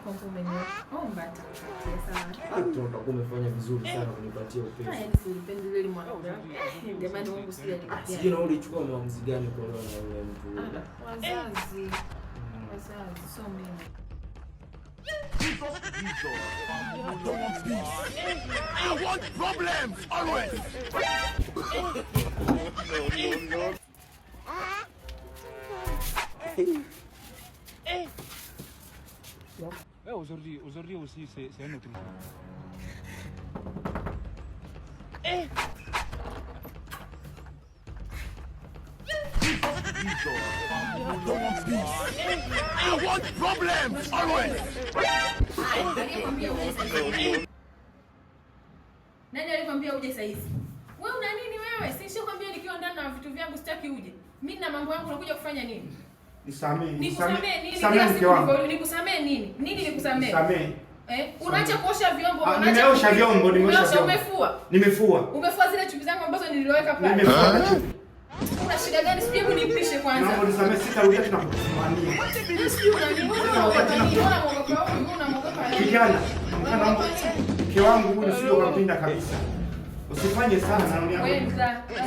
kwangu umeniomba atakatia sana. Hapo utakuwa umefanya vizuri sana kunipatia upendo. Yaani silipendi ile mwanangu. Jamani wangu si alikuwa. Sijui na ulichukua maamuzi gani kwa leo na yule mtu yule? Wazazi. Wazazi so mimi. I want problems always. Aujourd'hui aussi, c'est un autre jour. I want problems always. Nani alikwambia uje saa hizi? Wewe una nini wewe? Si nishakwambia nikiwa ndani na vitu vyangu sitaki uje. Mimi na mambo yangu nakuja kufanya nini? Nisamee. Nikusamee nini? Nisamee mke wangu. Nikusamee nini? Nini nikusamee? Nisamee. Unaacha kuosha vyombo, nimeosha vyombo, nimeosha vyombo. Umefua? Nimefua. Umefua zile chupi zangu ambazo niliweka pale. Nimefua na chupi. Una shida gani? Sijui nipishe kwanza. Naomba nisamee, sitarudia tena kukusimamia. Sijui unamuogopa. Kijana, mke wangu huyu sio kampenda kabisa. Usifanye sana na dunia.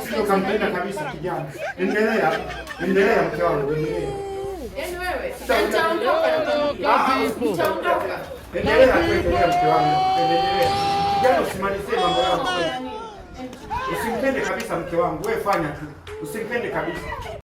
Sio kampenda kabisa kijana. Endelea mke wangu, endelea. Yaani wewe, nitaondoka na nitaondoka. Endelea mke wangu, endelea. Kijana usimalizie mambo yako. Usimpende kabisa mke wangu, wewe fanya tu. Usimpende kabisa.